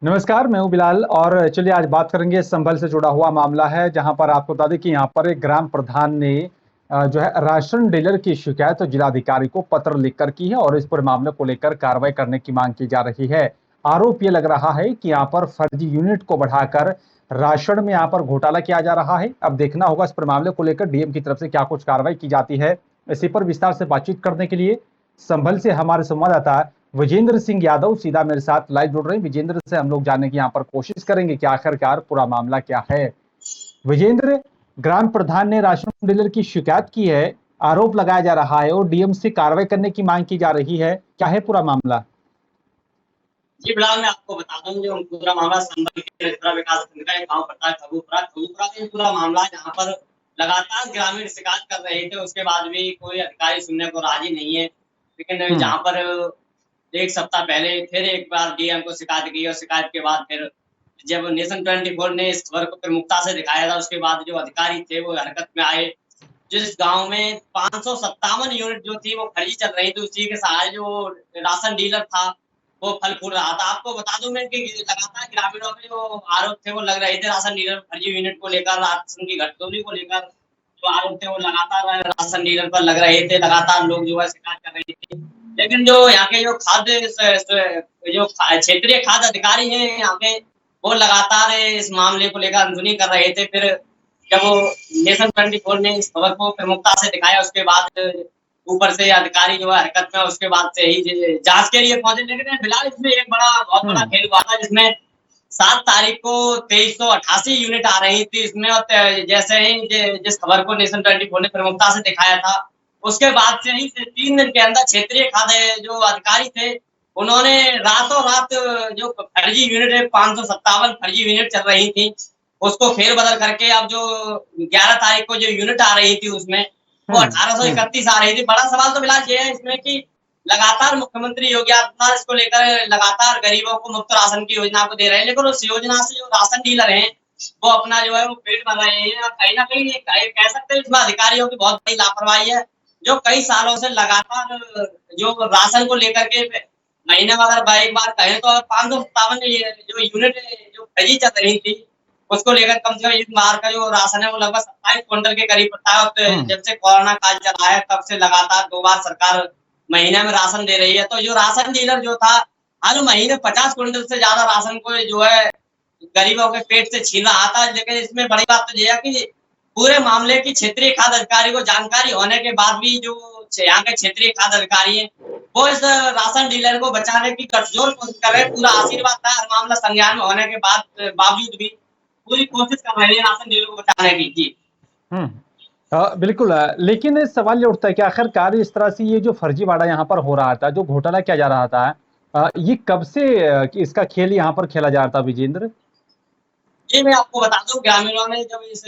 नमस्कार, मैं हूँ बिलाल और चलिए आज बात करेंगे संभल से जुड़ा हुआ मामला है, जहाँ पर आपको बता दें कि यहाँ पर एक ग्राम प्रधान ने जो है राशन डीलर की शिकायत तो जिलाधिकारी को पत्र लिखकर की है और इस पर मामले को लेकर कार्रवाई करने की मांग की जा रही है। आरोप ये लग रहा है कि यहाँ पर फर्जी यूनिट को बढ़ाकर राशन में यहाँ पर घोटाला किया जा रहा है। अब देखना होगा इस पर मामले को लेकर डीएम की तरफ से क्या कुछ कार्रवाई की जाती है। इसी पर विस्तार से बातचीत करने के लिए संभल से हमारे संवाददाता विजेंद्र सिंह यादव सीधा मेरे साथ लाइव जुड़ रहे हैं। विजेंद्र से हम लोग जानने की यहाँ पर कोशिश करेंगे कि आखिरकार पूरा मामला क्या है। विजेंद्र, ग्राम प्रधान ने राशन डीलर की शिकायत की है, आरोप लगाया जा रहा है और डीएम से कार्रवाई करने की मांग की जा रही है, क्या है पूरा मामला? जी फिलहाल मैं आपको बता दूं जो पूरा मामला संभल के नेत्रा विकास खंड का एक गांव पड़ता है खगूपुरा का पूरा मामला जहां पर लगातार ग्रामीण शिकायत कर रहे थे, उसके बाद भी कोई अधिकारी सुनने को राजी नहीं है। लेकिन जहां पर एक सप्ताह पहले फिर एक बार डीएम को शिकायत की और शिकायत के बाद फिर जब नेशन 24 ने इस खबर को प्रमुखता से दिखाया था, उसके बाद जो अधिकारी थे वो हरकत में आए। जिस गांव में 557 यूनिट जो थी वो फर्जी चल रही थी, उसी के सहारे जो राशन डीलर था वो फल फूल रहा था। आपको बता दूं मैं कि लगातार ग्रामीणों के जो आरोप थे वो लग रहे थे राशन डीलर फर्जी यूनिट को लेकर, राशन की घटतौली को लेकर जो आरोप थे वो लगातार राशन डीलर पर लग रहे थे। लगातार लोग जो है शिकायत कर रहे थे। लेकिन जो यहाँ के जो जो क्षेत्रीय खाद्य अधिकारी हैं यहाँ पे, वो लगातार इस मामले को लेकर अनसुनी कर रहे थे। फिर जब वो नेशन 24 ने इस खबर को प्रमुखता से दिखाया, उसके बाद ऊपर से अधिकारी जो है हरकत में, उसके बाद से ही जांच के लिए पहुंचे। लेकिन फिलहाल इसमें एक बहुत बड़ा खेल हुआ था, जिसमें 7 तारीख को 2388 यूनिट आ रही थी इसमें। और जैसे ही जिस खबर को नेशन 24 ने प्रमुखता से दिखाया था, उसके बाद से ही 3 दिन के अंदर क्षेत्रीय खाद्य जो अधिकारी थे, उन्होंने रातों रात जो फर्जी यूनिट है 557 फर्जी यूनिट चल रही थी, उसको फेर बदल करके अब जो 11 तारीख को जो यूनिट आ रही थी उसमें वो 1831 आ रही थी। बड़ा सवाल तो फिलहाल ये है इसमें कि लगातार मुख्यमंत्री योगी आदित्यनाथ इसको लेकर लगातार गरीबों को मुफ्त राशन की योजना को दे रहे हैं, लेकिन उस योजना से जो राशन डीलर हैं वो अपना जो है वो पेट भर रहे हैं। और कहीं ना कहीं कह सकते हैं इसमें अधिकारियों की बहुत बड़ी लापरवाही है, जो कई सालों से लगातार जो राशन को लेकर के महीने में अगर एक बार कहें तो 557 जो यूनिट जो फर्जी चल रही थी, उसको लेकर कम से कम इस बार का जो राशन है वो लगभग 27 क्विंटल के करीब पड़ता है। और जब से कोरोना काल चला है तब से लगातार 2 बार सरकार महीने में राशन दे रही है। तो जो राशन डीलर जो था हर महीने 50 क्विंटल से ज्यादा राशन को जो है गरीबों के पेट से छीन रहा था। लेकिन इसमें बड़ी बात तो यह है कि पूरे मामले की क्षेत्रीय खाद्य अधिकारी को जानकारी होने के बाद भी जो यहाँ के क्षेत्रीय खाद्य अधिकारी है वो इस राशन डीलर को बचाने की कठजोर कोशिश कर रहे हैं। पूरा आशीर्वाद था, हर मामला संज्ञान में होने के बावजूद भी पूरी कोशिश कर रहे हैं राशन डीलर को बचाने की। जी बिल्कुल। लेकिन सवाल ये उठता है कि आखिरकार इस तरह से ये जो फर्जीवाड़ा यहाँ पर हो रहा था, जो घोटाला किया जा रहा था, ये कब से इसका खेल यहाँ पर खेला जा रहा था विजेंद्र? जी मैं आपको बता दूं, ग्रामीणों ने जब इस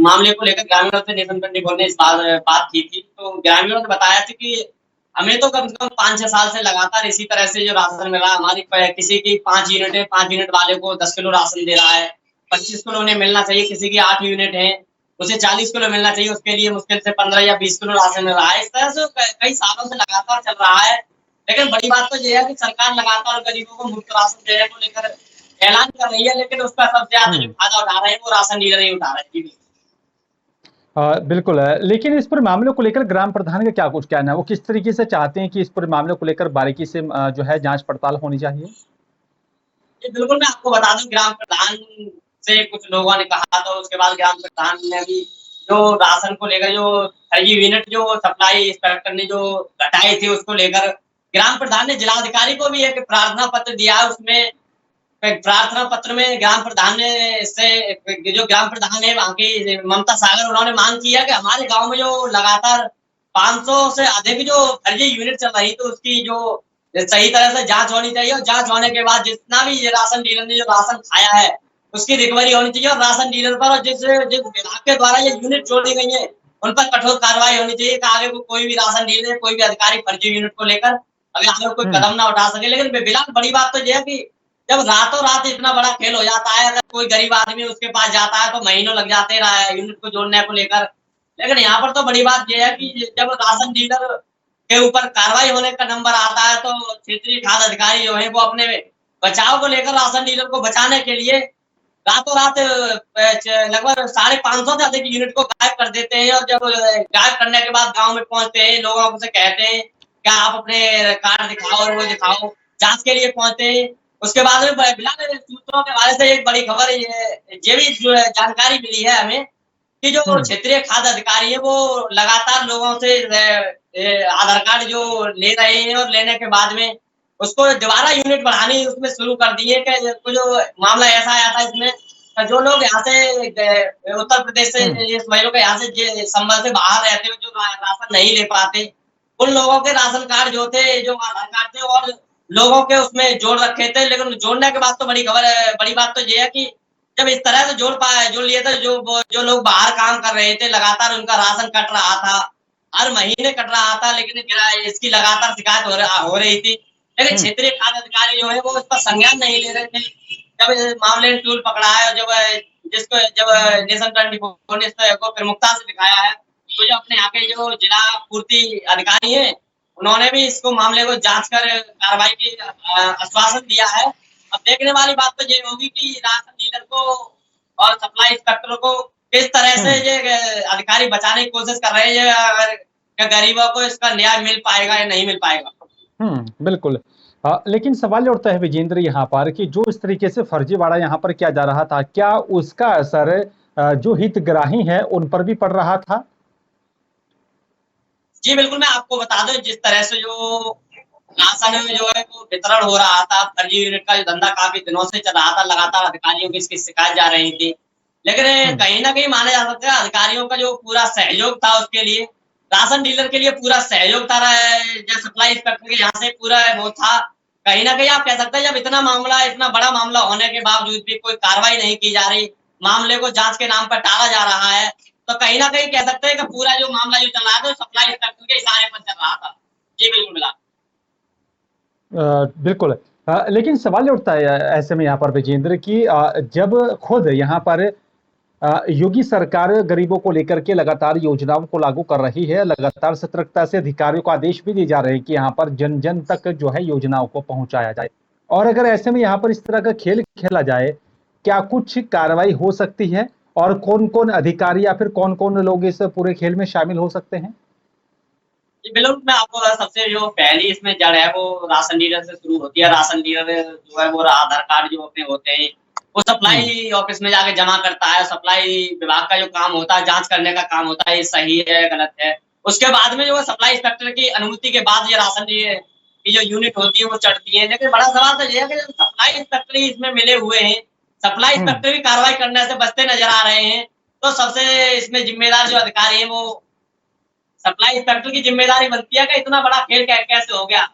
मामले को लेकर ग्रामीणों से नेशन 24 ने इस बात की थी, तो ग्रामीणों ने बताया था कि हमें तो कम से कम 5-6 साल से लगातार इसी तरह से जो राशन मिल रहा है, हमारी किसी की 5 यूनिट है, 5 यूनिट वाले को 10 किलो राशन दे रहा है, 25 किलो उन्हें मिलना चाहिए। किसी की 8 यूनिट है, उसे 40 किलो मिलना चाहिए, उसके लिए मुश्किल से 15 या 20 किलो राशन मिल रहा है। इस तरह से कई सालों से लगातार चल रहा है। लेकिन बड़ी बात तो यह है कि सरकार लगातार गरीबों को मुफ्त राशन देने को लेकर ऐलान कर रही है, लेकिन उसका सबसे ज्यादा जो फायदा उठा रहे हैं वो राशन डीलर ही उठा रहे हैं। बिल्कुल है, लेकिन इस पर मामले को लेकर ग्राम प्रधान का क्या कुछ कहना है? वो किस तरीके से चाहते हैं कि इस पर मामले को लेकर बारीकी से जो है जांच पड़ताल होनी चाहिए? बिल्कुल मैं आपको बता दूं, ग्राम प्रधान से कुछ लोगों ने कहा, तो उसके बाद ग्राम प्रधान ने भी जो राशन को लेकर जो फर्जी यूनिट जो सप्लाई इंस्पेक्टर ने जो घटाई थी उसको लेकर ग्राम प्रधान ने जिलाधिकारी को भी एक प्रार्थना पत्र दिया। उसमें प्रार्थना पत्र में ग्राम प्रधान ने इससे जो ग्राम प्रधान है वहाँ की ममता सागर, उन्होंने मांग की है कि हमारे गांव में जो लगातार 500 से अधिक जो फर्जी यूनिट चल रही तो उसकी जो सही तरह से जांच होनी चाहिए, और जांच होने के बाद जितना भी ये राशन डीलर ने जो राशन खाया है उसकी रिकवरी होनी चाहिए, और राशन डीलर पर और जिस विभाग के द्वारा ये यूनिट जोड़ी गई है उन पर कठोर कार्रवाई होनी चाहिए कि आगे को कोई भी राशन डीलर, कोई भी अधिकारी फर्जी यूनिट को लेकर अगर आगे कोई कदम ना उठा सके। लेकिन बिलाल बड़ी बात तो यह है कि जब रातों रात इतना बड़ा खेल हो जाता है, अगर कोई गरीब आदमी उसके पास जाता है तो महीनों लग जाते हैं यूनिट को जोड़ने को लेकर। लेकिन यहाँ पर तो बड़ी बात यह है कि जब राशन डीलर के ऊपर कार्रवाई होने का नंबर आता है तो क्षेत्रीय खाद्य अधिकारी जो है वो अपने बचाव को लेकर राशन डीलर को बचाने के लिए रातों रात लगभग 550 से अधिक यूनिट को गायब कर देते हैं। और जब गायब करने के बाद गांव में पहुंचते हैं, लोगों से कहते हैं क्या आप अपने कार्ड दिखाओ और वो दिखाओ, जांच के लिए पहुंचते हैं। उसके बाद में बिना सूत्रों के हवाले से एक बड़ी खबर ये भी जानकारी मिली है हमें कि जो क्षेत्रीय खाद्य अधिकारी है वो लगातार लोगों से आधार कार्ड जो ले रहे हैं और लेने के बाद में उसको दोबारा यूनिट बढ़ानी उसमें शुरू कर दी है। कि जो मामला ऐसा आया था इसमें जो लोग यहाँ से उत्तर प्रदेश से महिलाओं के यहाँ से संबल से बाहर रहते हुए जो राशन नहीं ले पाते, उन लोगों के राशन कार्ड जो थे, जो आधार कार्ड थे और लोगों के उसमें जोड़ रखे थे। लेकिन जोड़ने के बाद तो बड़ी बात तो ये है कि जब इस तरह से जोड़ लिए थे, जो लोग बाहर काम कर रहे थे लगातार उनका राशन कट रहा था, हर महीने कट रहा था, लेकिन इसकी लगातार शिकायत हो रही थी। लेकिन क्षेत्रीय खाद्य अधिकारी जो है वो इस पर संज्ञान नहीं ले रहे थे। जब मामले ने टूल पकड़ा है, जब नेशन 24 ने को प्रमुखता से दिखाया है, तो जो अपने यहाँ के जो जिला पूर्ति अधिकारी है उन्होंने भी इसको मामले को जांच कर कार्रवाई की आश्वासन दिया है। अब देखने वाली बात तो ये होगी कि राशन डीलर को और सप्लाई इंस्पेक्टर को किस तरह से ये अधिकारी बचाने की कोशिश कर रहे हैं। अगर गरीबों को इसका न्याय मिल पाएगा या नहीं मिल पाएगा। बिल्कुल। लेकिन सवाल ये उठता है विजेंद्र यहाँ पर कि जो इस तरीके से फर्जीवाड़ा यहाँ पर किया जा रहा था, क्या उसका असर जो हितग्राही है उन पर भी पड़ रहा था? जी बिल्कुल, मैं आपको बता दूं जिस तरह से जो राशन में जो है वो वितरण हो रहा था, फर्जी यूनिट का जो धंधा काफी दिनों से चल रहा था, लगातार अधिकारियों की इसकी शिकायत जा रही थी। लेकिन कहीं ना कहीं माना जा सकता है अधिकारियों का जो पूरा सहयोग था उसके लिए, राशन डीलर के लिए पूरा सहयोग था, जो सप्लाई इंस्पेक्टर के यहाँ से पूरा वो था। कहीं ना कहीं आप कह सकते हैं जब इतना बड़ा मामला होने के बावजूद भी कोई कार्रवाई नहीं की जा रही, मामले को जांच के नाम पर टाला जा रहा है, तो कहीं ना कहीं कह सकते हैं कि पूरा जो मामला जो चल रहा था सप्लाई इंस्पेक्टर के इशारे पर चल रहा था। जी बिल्कुल मिला। बिल्कुल। लेकिन सवाल ये उठता है ऐसे में यहाँ पर विजेंद्र की जब खुद यहाँ पर योगी सरकार गरीबों को लेकर के लगातार योजनाओं को लागू कर रही है, लगातार सतर्कता से अधिकारियों को आदेश भी दिए जा रहे हैं कि यहाँ पर जन जन तक जो है योजनाओं को पहुंचाया जाए। और अगर ऐसे में यहाँ पर इस तरह का खेल खेला जाए, क्या कुछ कार्रवाई हो सकती है? और कौन कौन अधिकारी या फिर कौन कौन लोग इस पूरे खेल में शामिल हो सकते हैं? बिल्कुल, मैं आपको सबसे जो पहली इसमें जड़ है वो राशन डीलर से शुरू होती है। राशन डीलर जो है वो आधार कार्ड जो अपने होते हैं वो सप्लाई ऑफिस में जाके जमा करता है। सप्लाई विभाग का जो काम होता है जांच करने का काम होता है, ये सही है गलत है। उसके बाद में जो सप्लाई इंस्पेक्टर की अनुमति के बाद ये राशन की जो यूनिट होती है वो चढ़ती है। लेकिन बड़ा सवाल तो ये है कि सप्लाई इंस्पेक्टर ही इसमें मिले हुए हैं, सप्लाई इंस्पेक्टर भी कार्रवाई करने से बचते नजर आ रहे हैं, तो सबसे इसमें जिम्मेदार जो अधिकारी है वो सप्लाई इंस्पेक्टर की जिम्मेदारी बनती है कि इतना बड़ा खेल कैसे हो गया।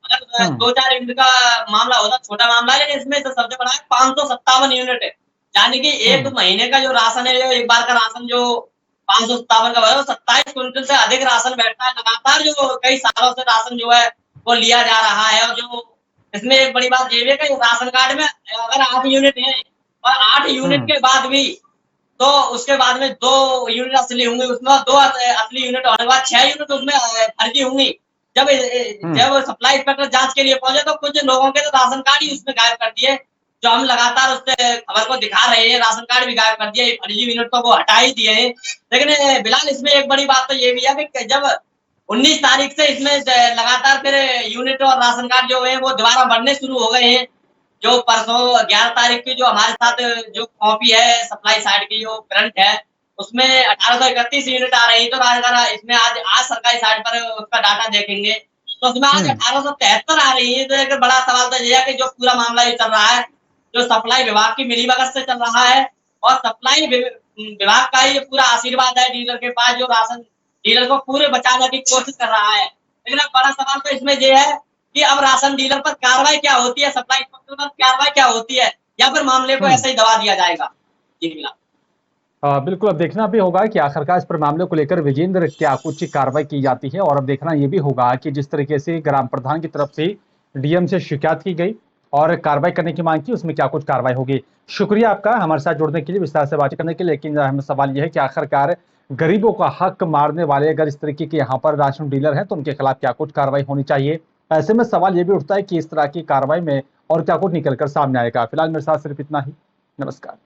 अगर 2-4 यूनिट का मामला होता छोटा मामला है, लेकिन इसमें सबसे बड़ा है 557 यूनिट है, यानी कि एक महीने का जो राशन है, एक बार का राशन जो 557 का वो 27 क्विंटल से अधिक राशन बैठता है। लगातार जो कई सालों से राशन जो है वो लिया जा रहा है। और जो इसमें एक बड़ी बात ये है कि राशन कार्ड में अगर 8 यूनिट है और 8 यूनिट के बाद भी तो उसके बाद में 2 यूनिट असली होंगे, उसमें 2 असली यूनिट होने के बाद 6 यूनिट उसमें फर्जी होंगी। जब सप्लाई इंस्पेक्टर जांच के लिए पहुंचे तो कुछ लोगों के तो राशन कार्ड ही उसमें गायब कर दिए, जो हम लगातार उस खबर को दिखा रहे हैं। राशन कार्ड भी गायब कर दिया, फर्जी यूनिट तो वो हटा ही दिए हैं। लेकिन बिलाल इसमें एक बड़ी बात तो ये भी है कि जब 19 तारीख से इसमें लगातार फिर यूनिट और राशन कार्ड जो है वो दोबारा बढ़ने शुरू हो गए हैं। जो परसों 11 तारीख की जो हमारे साथ जो कॉपी है सप्लाई साइड की जो प्रिंट है उसमें 1831 यूनिट आ रही है, तो इसमें आज सरकारी साइट पर उसका डाटा देखेंगे तो उसमें आज 1873 आ रही है। तो एक बड़ा सवाल तो यह है कि जो पूरा मामला ये चल रहा है जो सप्लाई विभाग की मिलीभगत से चल रहा है और सप्लाई विभाग का ये पूरा आशीर्वाद है डीलर के पास, जो राशन डीलर को पूरे बचाने की कोशिश कर रहा है। लेकिन अब बड़ा सवाल तो इसमें ये है कि अब राशन डीलर पर कार्रवाई क्या होती है, सप्लाई इंस्पेक्टर पर कार्रवाई क्या होती है, या फिर मामले को ऐसे ही दबा दिया जाएगा। जी बिल्कुल। बिल्कुल, अब देखना भी होगा कि आखिरकार इस पर मामले को लेकर विजेंद्र क्या कुछ कार्रवाई की जाती है। और अब देखना ये भी होगा कि जिस तरीके से ग्राम प्रधान की तरफ से डीएम से शिकायत की गई और कार्रवाई करने की मांग की, उसमें क्या कुछ कार्रवाई होगी। शुक्रिया आपका हमारे साथ जुड़ने के लिए, विस्तार से बातचीत करने के लिए। लेकिन हमें सवाल यह है कि आखिरकार गरीबों का हक मारने वाले अगर इस तरीके के यहाँ पर राशन डीलर हैं तो उनके खिलाफ क्या कुछ कार्रवाई होनी चाहिए। ऐसे में सवाल ये भी उठता है कि इस तरह की कार्रवाई में और क्या कुछ निकलकर सामने आएगा। फिलहाल मेरे साथ सिर्फ इतना ही। नमस्कार।